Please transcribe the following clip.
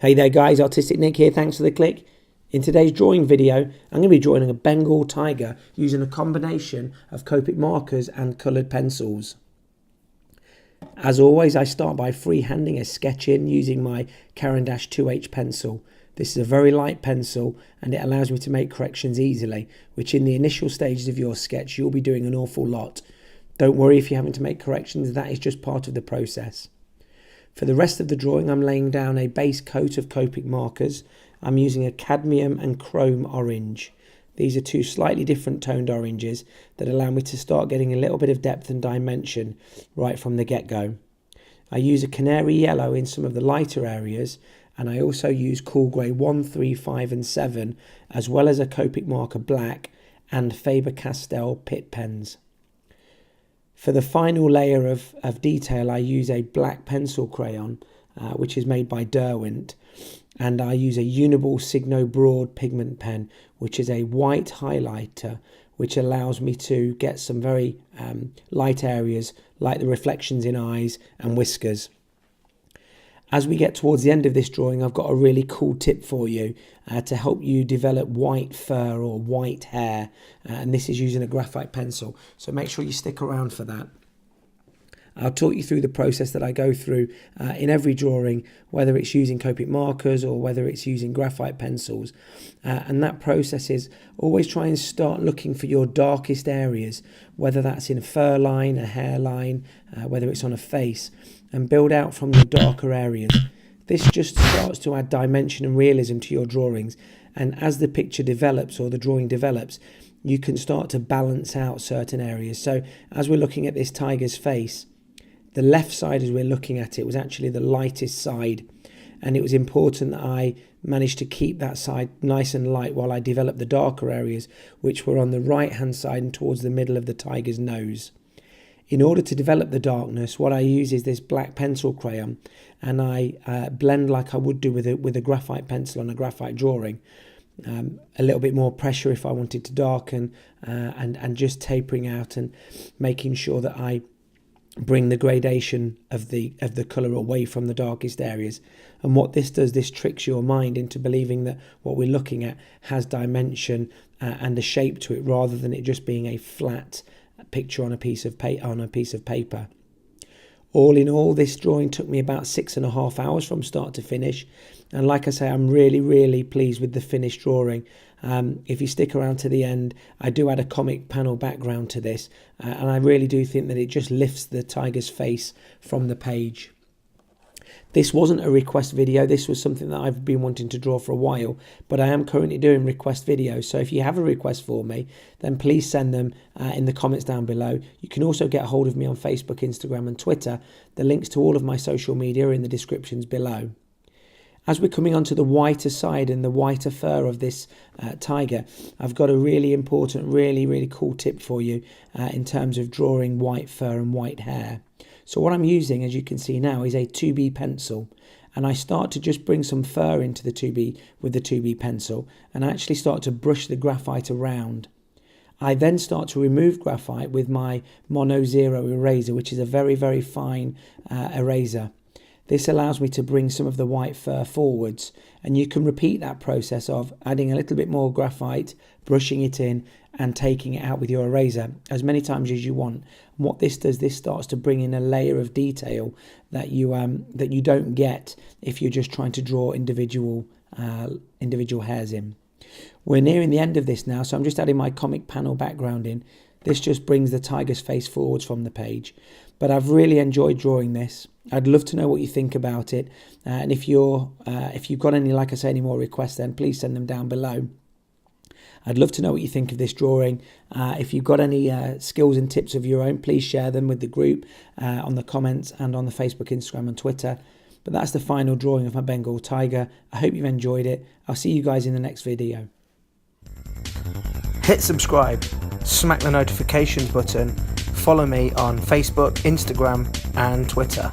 Hey there guys, Artistic Nick here, thanks for the click. In today's drawing video, I'm going to be drawing a Bengal tiger using a combination of copic markers and coloured pencils. As always, I start by freehanding a sketch in using my Caran D'ache 2H pencil. This is a very light pencil and it allows me to make corrections easily, which in the initial stages of your sketch you'll be doing an awful lot. Don't worry if you're having to make corrections, that is just part of the process. For the rest of the drawing, I'm laying down a base coat of copic markers. I'm using a cadmium and chrome orange. These are two slightly different toned oranges that allow me to start getting a little bit of depth and dimension right from the get-go. I use a canary yellow in some of the lighter areas, and I also use cool grey 1, 3, 5 and 7, as well as a copic marker black and Faber-Castell Pitt pens. For the final layer of detail, I use a black pencil crayon, which is made by Derwent, and I use a Uniball Signo Broad pigment pen, which is a white highlighter, which allows me to get some very light areas, like the reflections in eyes and whiskers. As we get towards the end of this drawing, I've got a really cool tip for you to help you develop white fur or white hair, and this is using a graphite pencil, so make sure you stick around for that. I'll talk you through the process that I go through in every drawing, whether it's using copic markers or whether it's using graphite pencils, and that process is always try and start looking for your darkest areas, whether that's in a fur line, a hairline, whether it's on a face, and build out from your darker areas. This just starts to add dimension and realism to your drawings, and as the picture develops or the drawing develops, you can start to balance out certain areas. So as we're looking at this tiger's face, the left side as we're looking at it was actually the lightest side, and it was important that I managed to keep that side nice and light while I developed the darker areas, which were on the right hand side and towards the middle of the tiger's nose. In order to develop the darkness, what I use is this black pencil crayon, and I blend like I would do with a graphite pencil on a graphite drawing. A little bit more pressure if I wanted to darken, and just tapering out and making sure that I bring the gradation of the colour away from the darkest areas. And what this does, this tricks your mind into believing that what we're looking at has dimension and a shape to it, rather than it just being a flat picture on a piece of paper. All in all, this drawing took me about 6.5 hours from start to finish, and like I say, I'm really pleased with the finished drawing. If you stick around to the end, I do add a comic panel background to this, and I really do think that it just lifts the tiger's face from the page. This wasn't a request video, this was something that I've been wanting to draw for a while, but I am currently doing request videos, so if you have a request for me, then please send them in the comments down below. You can also get a hold of me on Facebook, Instagram and Twitter. The links to all of my social media are in the descriptions below. As we're coming onto the whiter side and the whiter fur of this tiger, I've got a really important, really cool tip for you in terms of drawing white fur and white hair. So what I'm using, as you can see now, is a 2B pencil, and I start to just bring some fur into the 2B with the 2B pencil, and I actually start to brush the graphite around. I then start to remove graphite with my Mono Zero eraser, which is a very fine eraser. This allows me to bring some of the white fur forwards, and you can repeat that process of adding a little bit more graphite, brushing it in and taking it out with your eraser as many times as you want. And what this does, this starts to bring in a layer of detail that you don't get if you're just trying to draw individual hairs in. We're nearing the end of this now, so I'm just adding my comic panel background in. This just brings the tiger's face forwards from the page. But I've really enjoyed drawing this. I'd love to know what you think about it, and if you've got any, like I say, any more requests, then please send them down below. I'd love to know what you think of this drawing. If you've got any skills and tips of your own, please share them with the group on the comments and on the Facebook, Instagram and Twitter. But that's the final drawing of my Bengal tiger. I hope you've enjoyed it. I'll see you guys in the next video. Hit subscribe, smack the notifications button, follow me on Facebook, Instagram and Twitter.